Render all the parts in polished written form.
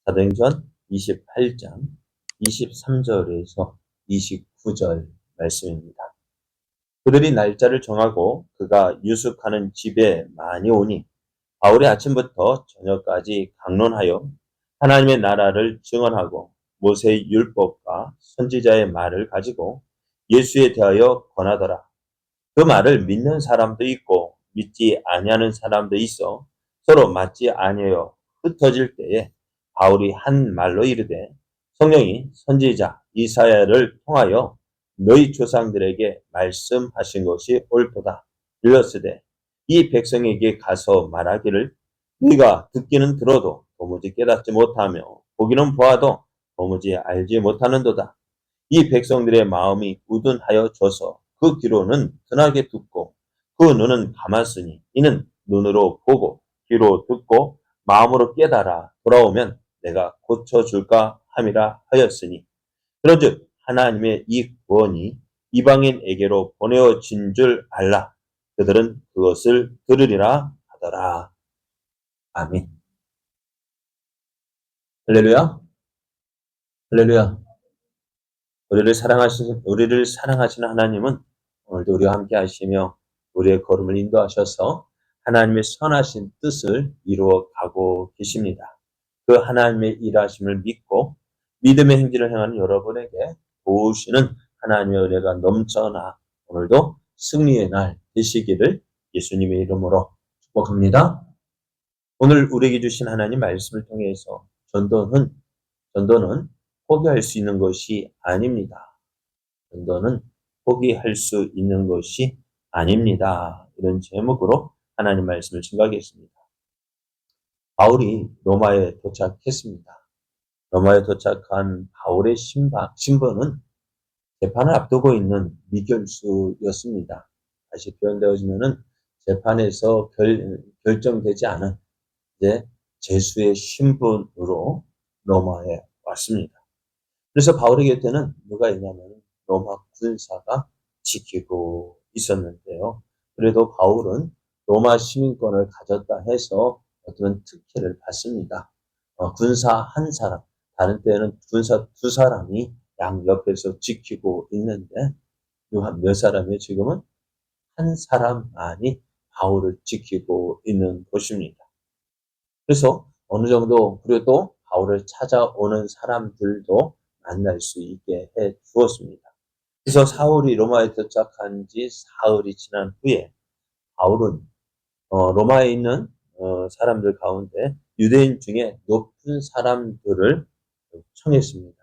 사도행전 28장 23절에서 29절 말씀입니다. 그들이 날짜를 정하고 그가 유숙하는 집에 많이 오니 바울이 아침부터 저녁까지 강론하여 하나님의 나라를 증언하고 모세의 율법과 선지자의 말을 가지고 예수에 대하여 권하더라. 그 말을 믿는 사람도 있고 믿지 아니하는 사람도 있어 서로 맞지 아니하여 흩어질 때에 바울이 한 말로 이르되 성령이 선지자 이사야를 통하여 너희 조상들에게 말씀하신 것이 옳도다. 일렀으되 이 백성에게 가서 말하기를 너희가 듣기는 들어도 도무지 깨닫지 못하며 보기는 보아도 도무지 알지 못하는도다. 이 백성들의 마음이 우둔하여져서 그 귀로는 튼하게 듣고 그 눈은 감았으니 이는 눈으로 보고 귀로 듣고 마음으로 깨달아 돌아오면 내가 고쳐줄까 함이라 하였으니 그런즉 하나님의 이 구원이 이방인에게로 보내어진 줄 알라. 그들은 그것을 들으리라 하더라. 아멘. 할렐루야. 할렐루야. 우리를 사랑하시는 하나님은 오늘도 우리와 함께 하시며 우리의 걸음을 인도하셔서 하나님의 선하신 뜻을 이루어 가고 계십니다. 그 하나님의 일하심을 믿고 믿음의 행진을 행하는 여러분에게 도우시는 하나님의 은혜가 넘쳐나 오늘도 승리의 날 되시기를 예수님의 이름으로 축복합니다. 오늘 우리에게 주신 하나님 말씀을 통해서 전도는 포기할 수 있는 것이 아닙니다. 전도는 포기할 수 있는 것이 아닙니다. 이런 제목으로 하나님 말씀을 증거하겠습니다. 바울이 로마에 도착했습니다. 로마에 도착한 바울의 신분은 재판을 앞두고 있는 미결수였습니다. 다시 표현되어지면은 재판에서 결정되지 않은 이제 죄수의 신분으로 로마에 왔습니다. 그래서 바울의 곁에는 누가 있냐면 로마 군사가 지키고 있었는데요. 그래도 바울은 로마 시민권을 가졌다 해서 어떤 특혜를 받습니다. 군사 한 사람, 다른 때는 군사 두 사람이 양 옆에서 지키고 있는데 몇 사람이에요? 지금은 한 사람만이 바울을 지키고 있는 것입니다. 그래서 어느 정도 그래도 바울을 찾아오는 사람들도 만날 수 있게 해 주었습니다. 그래서 사울이 로마에 도착한 지 사흘이 지난 후에 바울은 로마에 있는 사람들 가운데 유대인 중에 높은 사람들을 청했습니다.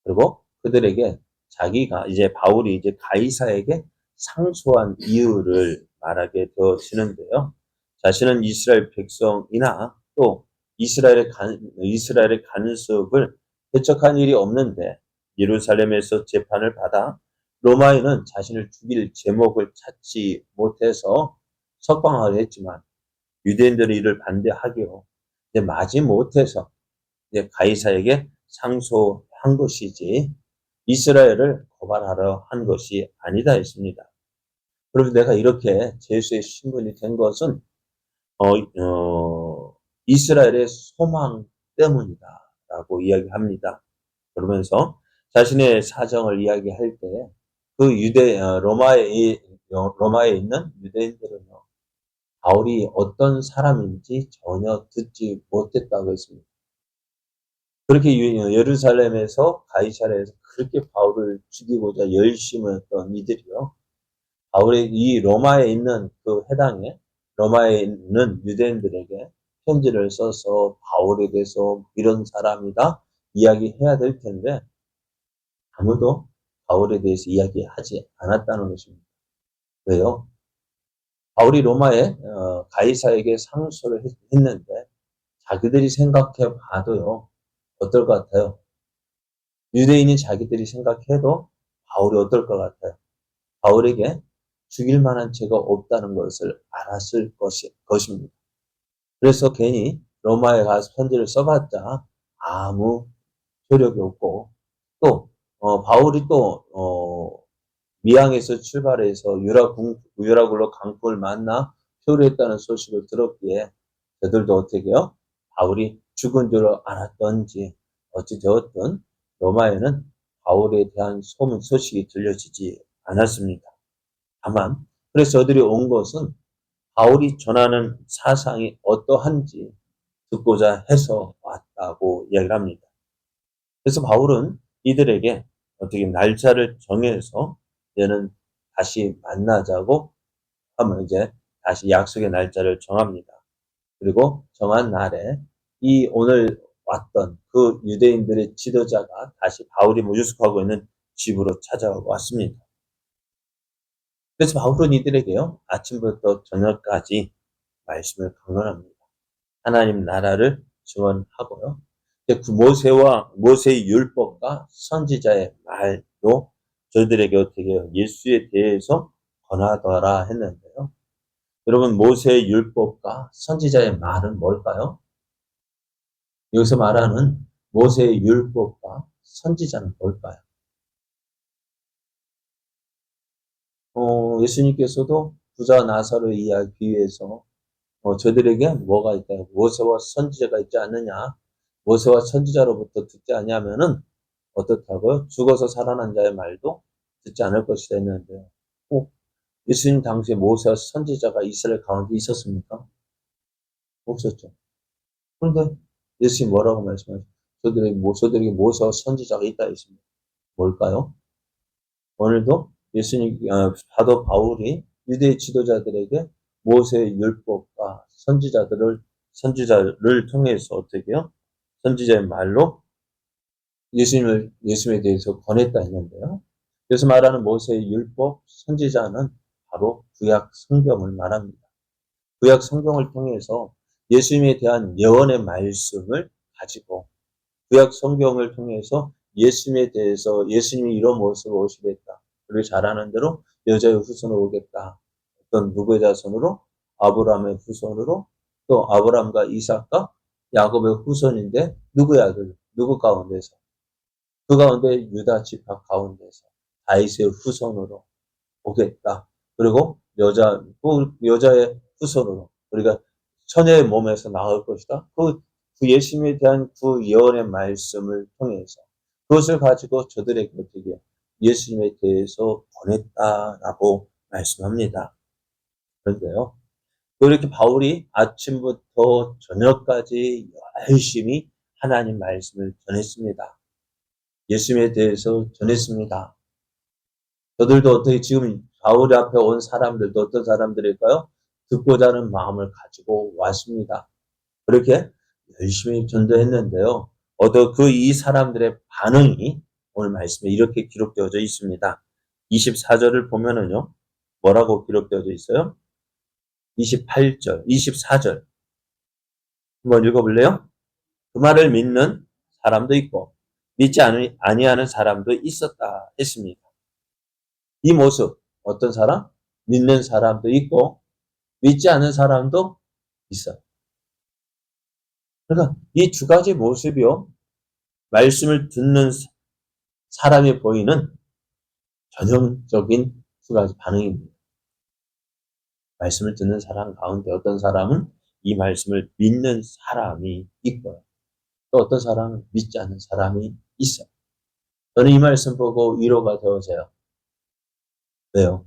그리고 그들에게 자기가 이제 바울이 이제 가이사에게 상소한 이유를 말하게 되어지는데요. 자신은 이스라엘 백성이나 또 이스라엘의 간섭을 배척한 일이 없는데 예루살렘에서 재판을 받아 로마인은 자신을 죽일 제목을 찾지 못해서 석방을 했지만 유대인들이 이를 반대하기로 마지 못해서 이제 가이사에게 상소한 것이지 이스라엘을 고발하러 한 것이 아니다 했습니다. 그리고 내가 이렇게 죄수의 신분이 된 것은 이스라엘의 소망 때문이다라고 이야기합니다. 그러면서 자신의 사정을 이야기할 때 그 로마에 있는 유대인들은요, 바울이 어떤 사람인지 전혀 듣지 못했다고 했습니다. 그렇게 예루살렘에서 가이사랴에서 그렇게 바울을 죽이고자 열심히 했던 이들이요. 바울의 이 로마에 있는 그 해당에 로마에 있는 유대인들에게 편지를 써서 바울에 대해서 이런 사람이다 이야기해야 될 텐데 아무도 바울에 대해서 이야기하지 않았다는 것입니다. 왜요? 바울이 로마에 가이사에게 상소를 했는데 자기들이 생각해 봐도요. 어떨 것 같아요? 유대인이 자기들이 생각해도 바울이 어떨 것 같아요? 바울에게 죽일 만한 죄가 없다는 것을 알았을 것입니다. 그래서 괜히 로마에 가서 편지를 써봤자 아무 효력이 없고 또 바울이 또 미항에서 출발해서 유라굴로 강풍을 만나 표류했다는 소식을 들었기에 저들도 어떻게 해요? 바울이 죽은 줄 알았던지 어찌 되었든 로마에는 바울에 대한 소문 소식이 들려지지 않았습니다. 다만 그래서 저들이 온 것은 바울이 전하는 사상이 어떠한지 듣고자 해서 왔다고 이야기를 합니다. 그래서 바울은 이들에게 어떻게 날짜를 정해서 얘는 다시 만나자고 하면 이제 다시 약속의 날짜를 정합니다. 그리고 정한 날에 이 오늘 왔던 그 유대인들의 지도자가 다시 바울이 모유숙하고 있는 집으로 찾아왔습니다. 그래서 바울은 이들에게요, 아침부터 저녁까지 말씀을 강론합니다. 하나님 나라를 증언하고요. 그 모세의 율법과 선지자의 말도 저희들에게 어떻게 해요? 예수에 대해서 권하더라 했는데요. 여러분, 모세의 율법과 선지자의 말은 뭘까요? 여기서 말하는 모세의 율법과 선지자는 뭘까요? 예수님께서도 부자 나사로의 이야기 비유에서 저들에게 뭐가 있다? 모세와 선지자가 있지 않느냐? 모세와 선지자로부터 듣지 않냐면은 어떻다고요? 죽어서 살아난 자의 말도 듣지 않을 것이다 했는데요. 예수님 당시에 모세와 선지자가 이스라엘 가운데 있었습니까? 없었죠. 그런데 예수님 뭐라고 말씀하셨어요? 저들에게 모세와 선지자가 있다 했습니다. 뭘까요? 오늘도 예수님, 사도 바울이 유대 지도자들에게 모세의 율법과 선지자를 통해서 어떻게 해요? 선지자의 말로 예수님에 대해서 권했다 했는데요. 그래서 말하는 모세의 율법, 선지자는 바로 구약 성경을 말합니다. 구약 성경을 통해서 예수님에 대한 예언의 말씀을 가지고 구약 성경을 통해서 예수님에 대해서 예수님이 이런 모습으로 오시겠다. 그리고 잘하는 대로 여자의 후손으로 오겠다. 어떤 누구의 자손으로? 아브라함의 후손으로 또 아브라함과 이삭과 야곱의 후손인데 누구의 아들? 누구 가운데서? 그 가운데 유다 지파 가운데서 다윗의 후손으로 오겠다. 그리고 여자의 후손으로 우리가 처녀의 몸에서 나올 것이다. 그 예수님에 대한 그 예언의 말씀을 통해서 그것을 가지고 저들에게 어떻게 예수님에 대해서 권했다라고 말씀합니다. 그런데요. 이렇게 바울이 아침부터 저녁까지 열심히 하나님 말씀을 전했습니다. 예수님에 대해서 전했습니다. 저들도 어떻게 지금 바울 앞에 온 사람들도 어떤 사람들일까요? 듣고자 하는 마음을 가지고 왔습니다. 그렇게 열심히 전도했는데요. 이 사람들의 반응이 오늘 말씀에 이렇게 기록되어져 있습니다. 24절을 보면은요. 뭐라고 기록되어져 있어요? 28절, 24절. 한번 읽어볼래요? 그 말을 믿는 사람도 있고 믿지 아니하는 사람도 있었다 했습니다. 이 모습 어떤 사람? 믿는 사람도 있고 믿지 않는 사람도 있어요. 그러니까 이 두 가지 모습이요. 말씀을 듣는 사람이 보이는 전형적인 두 가지 반응입니다. 말씀을 듣는 사람 가운데 어떤 사람은 이 말씀을 믿는 사람이 있고요. 또 어떤 사람은 믿지 않는 사람이 있어요. 저는 이 말씀 보고 위로가 되어져요. 왜요?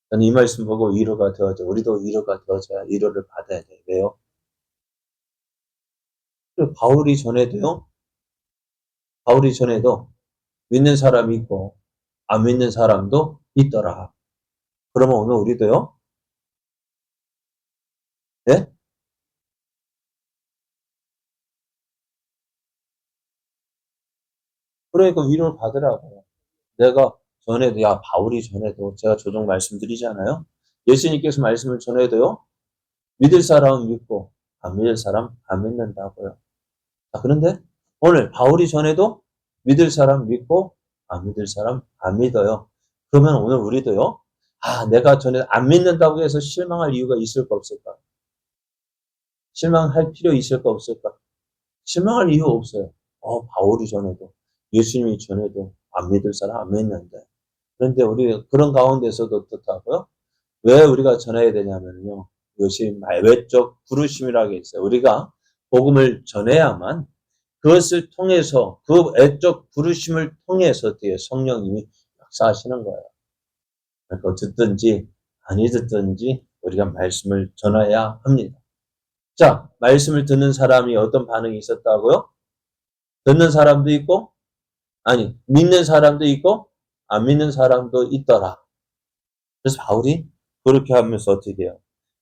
저는 이 말씀 보고 위로가 되어져. 우리도 위로가 되어져야 위로를 받아야 돼요. 왜요? 바울이 전에도 믿는 사람이 있고 안 믿는 사람도 있더라. 그러면 오늘 우리도요? 네? 그러니까 위로를 받으라고요. 내가 전에도, 바울이 전에도 제가 조종 말씀드리잖아요. 예수님께서 말씀을 전해도요. 믿을 사람은 믿고 안 믿을 사람 안 믿는다고요. 그런데 오늘 바울이 전에도 믿을 사람 믿고 안 믿을 사람 안 믿어요. 그러면 오늘 우리도요. 내가 전에 안 믿는다고 해서 실망할 이유가 있을까 없을까? 실망할 필요 있을까 없을까? 실망할 이유 없어요. 바울이 전에도 예수님이 전에도 안 믿을 사람 안 믿는데. 그런데 우리 그런 가운데서도 어떻다고요? 왜 우리가 전해야 되냐면요. 이것이 외적 부르심이라고 했어요. 우리가 복음을 전해야만 그것을 통해서 그 애적 부르심을 통해서 어떻게 성령님이 역사하시는 거예요. 그러니까 듣든지 아니 듣든지 우리가 말씀을 전해야 합니다. 자, 말씀을 듣는 사람이 어떤 반응이 있었다고요? 듣는 사람도 있고, 아니, 믿는 사람도 있고, 안 믿는 사람도 있더라. 그래서 바울이 그렇게 하면서 어떻게 해요?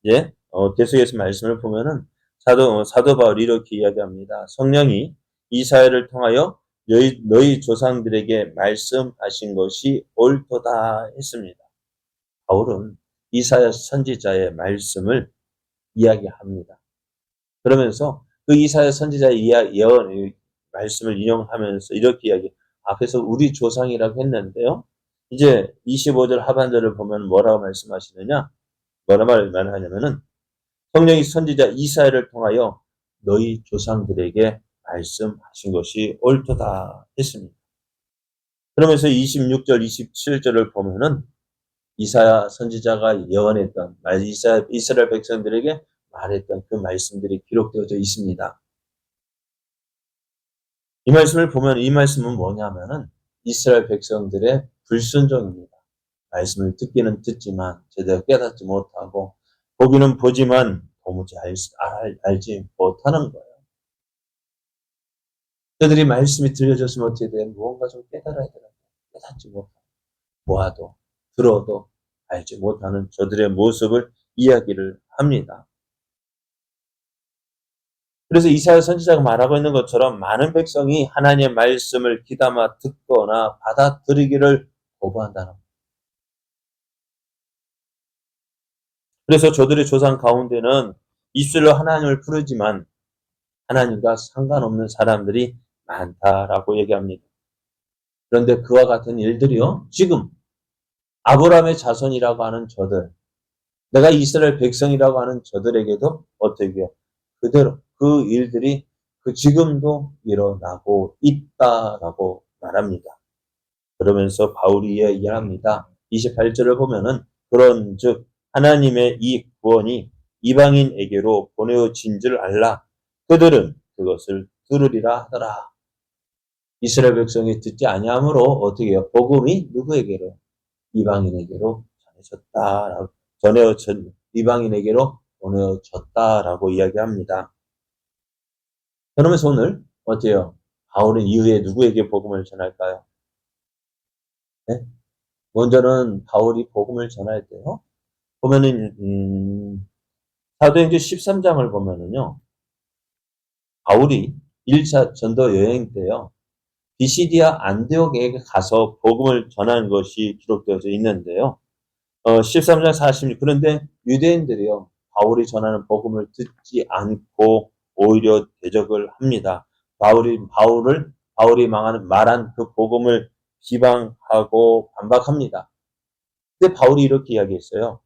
예? 계속해서 말씀을 보면은 사도 바울이 이렇게 이야기합니다. 성령이 이사야를 통하여 너희 조상들에게 말씀하신 것이 옳도다 했습니다. 바울은 이사야 선지자의 말씀을 이야기합니다. 그러면서 그 이사야 선지자의 예언의 말씀을 인용하면서 이렇게 앞에서 우리 조상이라고 했는데요. 이제 25절 하반절을 보면 뭐라고 말씀하시느냐? 뭐라 말하냐면은 성령이 선지자 이사야를 통하여 너희 조상들에게 말씀하신 것이 옳도다 했습니다. 그러면서 26절, 27절을 보면은 이사야 선지자가 예언했던 이스라엘 백성들에게 말했던 그 말씀들이 기록되어져 있습니다. 이 말씀을 보면 이 말씀은 뭐냐면은 이스라엘 백성들의 불순종입니다. 말씀을 듣기는 듣지만 제대로 깨닫지 못하고 보기는 보지만 도무지 알지 못하는 거예요. 그들이 말씀이 들려졌으면 어떻게 돼? 무언가 좀 깨달아야 되는데 깨닫지 못하고 보아도 들어도 알지 못하는 저들의 모습을 이야기를 합니다. 그래서 이사야 선지자가 말하고 있는 것처럼 많은 백성이 하나님의 말씀을 귀담아 듣거나 받아들이기를 거부한다는 거예요. 그래서 저들의 조상 가운데는 입술로 하나님을 부르지만 하나님과 상관없는 사람들이 많다라고 얘기합니다. 그런데 그와 같은 일들이요. 지금 아브라함의 자손이라고 하는 저들, 내가 이스라엘 백성이라고 하는 저들에게도 어떻게 해요? 그대로 그 일들이 지금도 일어나고 있다라고 말합니다. 그러면서 바울이 이야기합니다. 28절을 보면은 그런즉 하나님의 이 구원이 이방인에게로 보내어진 줄 알라. 그들은 그것을 들으리라 하더라. 이스라엘 백성이 듣지 아니하므로 어떻게 해요? 복음이 누구에게로? 이방인에게로 전해졌다라고 이방인에게로 보내어졌다라고 이야기합니다. 그러면서 오늘 어때요? 바울은 이후에 누구에게 복음을 전할까요? 네? 먼저는 바울이 복음을 전할 때요. 보면은 사도행전 13장을 보면은요. 바울이 1차 전도 여행 때요. 비시디아 안디옥에 가서 복음을 전하는 것이 기록되어져 있는데요. 13장 40절 그런데 유대인들이요. 바울이 전하는 복음을 듣지 않고 오히려 대적을 합니다. 바울이 말한 그 복음을 비방하고 반박합니다. 근데 바울이 이렇게 이야기했어요.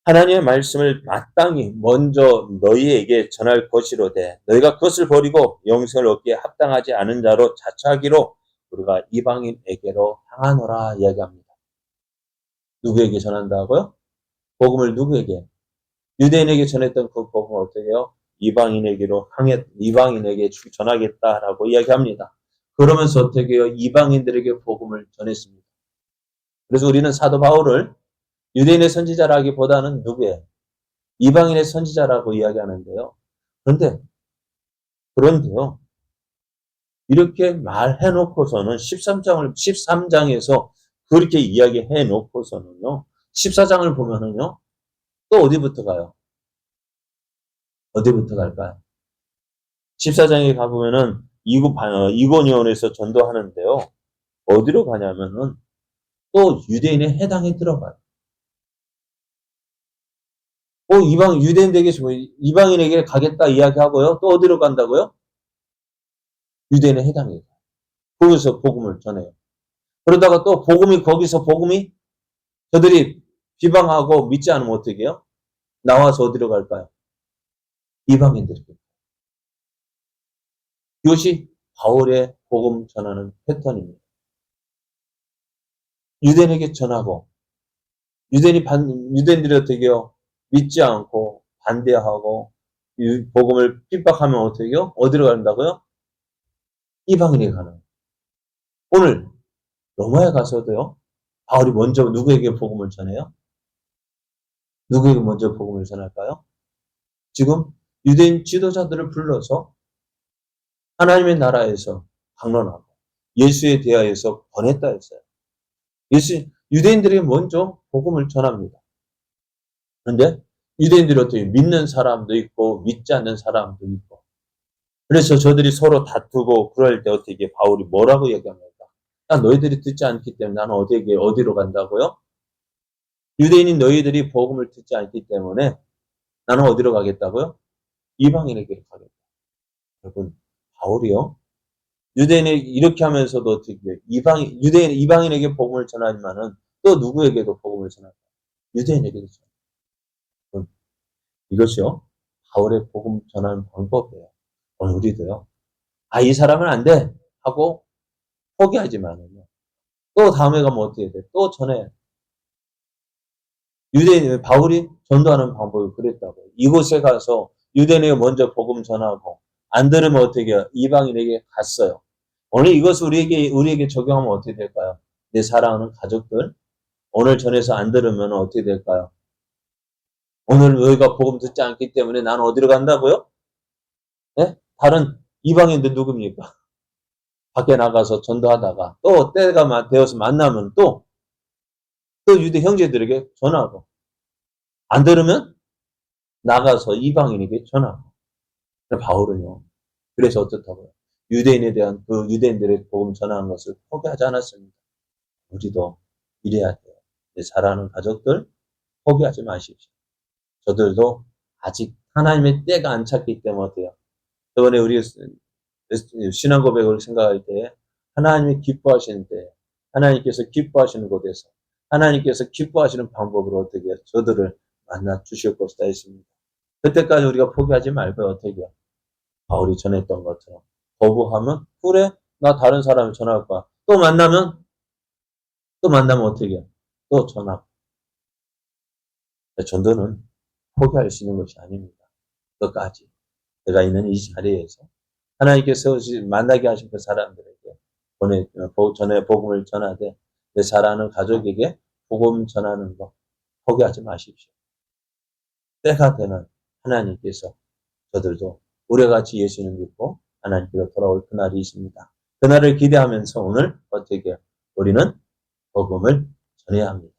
하나님의 말씀을 마땅히 먼저 너희에게 전할 것이로되 너희가 그것을 버리고 영생을 얻기에 합당하지 않은 자로 자처하기로 우리가 이방인에게로 향하노라 이야기합니다. 누구에게 전한다고요? 복음을 누구에게? 유대인에게 전했던 그 복음을 어떻게 해요? 이방인에게 전하겠다라고 이야기합니다. 그러면서 어떻게 해요? 이방인들에게 복음을 전했습니다. 그래서 우리는 사도 바울을 유대인의 선지자라기보다는 누구예요? 이방인의 선지자라고 이야기하는데요. 그런데요. 이렇게 말해놓고서는 13장에서 그렇게 이야기해놓고서는요. 14장을 보면은요. 또 어디부터 가요? 어디부터 갈까요? 14장에 가보면은 이고니온에서 전도하는데요. 어디로 가냐면은 또 유대인의 해당에 들어가요. 유대인에게 이방인에게 가겠다 이야기하고요. 또 어디로 간다고요? 유대인의 해당에. 거기서 복음을 전해요. 그러다가 또 거기서 복음이 저들이 비방하고 믿지 않으면 어떻게 해요? 나와서 어디로 갈까요? 이방인들에게. 이것이 바울의 복음 전하는 패턴입니다. 유대인에게 전하고 유대인들이 어떻게 해요? 믿지 않고 반대하고 이 복음을 핍박하면 어떻게 해요? 어디로 간다고요? 이방인에 가는. 오늘 로마에 가서도요. 바울이 먼저 누구에게 복음을 전해요? 누구에게 먼저 복음을 전할까요? 지금 유대인 지도자들을 불러서 하나님의 나라에서 강론하고 예수에 대하여서 권했다 했어요. 유대인들이 먼저 복음을 전합니다. 그런데 유대인들이 어떻게 믿는 사람도 있고 믿지 않는 사람도 있고 그래서 저들이 서로 다투고 그럴 때 어떻게 바울이 뭐라고 얘기합니까? 야, 너희들이 듣지 않기 때문에 나는 어디로 간다고요? 유대인인 너희들이 복음을 듣지 않기 때문에 나는 어디로 가겠다고요? 이방인에게 가겠다. 여러분, 바울이요. 유대인에게 이렇게 하면서도 어떻게 이방인에게 복음을 전하지만은 또 누구에게도 복음을 전한다. 유대인에게도 전한다. 이것이요. 바울의 복음 전하는 방법이에요. 오늘 우리도요. 이 사람은 안 돼. 하고 포기하지만은요. 또 다음에 가면 어떻게 돼? 또 전해. 바울이 전도하는 방법이 그랬다고요. 이곳에 가서 유대인에게 먼저 복음 전하고, 안 들으면 어떻게 해요? 이방인에게 갔어요. 오늘 이것을 우리에게 적용하면 어떻게 될까요? 내 사랑하는 가족들, 오늘 전해서 안 들으면 어떻게 될까요? 오늘 너희가 복음 듣지 않기 때문에 나는 어디로 간다고요? 네? 다른 이방인들 누굽니까? 밖에 나가서 전도하다가 또 때가 되어서 만나면 또 유대 형제들에게 전하고 안 들으면 나가서 이방인에게 전하고. 바울은요. 그래서 어떻다고요? 유대인에 대한 그 유대인들의 복음 전하는 것을 포기하지 않았습니다. 우리도 이래야 돼요. 내 사랑하는 가족들 포기하지 마십시오. 저들도 아직 하나님의 때가 안 찼기 때문에 어때요? 저번에 우리 신앙 고백을 생각할 때 하나님이 기뻐하시는 때 하나님께서 기뻐하시는 곳에서 하나님께서 기뻐하시는 방법으로 어떻게 해요? 저들을 만나 주실 것이다 했습니다. 그때까지 우리가 포기하지 말고 어떻게 해요? 바울이 전했던 것처럼 거부하면 그래 나 다른 사람을 전할 거야. 또 만나면 어떻게 해요? 또 전하고. 전도는 포기할 수 있는 것이 아닙니다. 끝까지 내가 있는 이 자리에서 하나님께서 만나게 하신 그 사람들에게 복음을 전하되 내 사랑하는 가족에게 복음 전하는 거 포기하지 마십시오. 때가 되면 하나님께서 저들도 우리와 같이 예수를 믿고 하나님께로 돌아올 그날이 있습니다. 그날을 기대하면서 오늘 어떻게 우리는 복음을 전해야 합니다.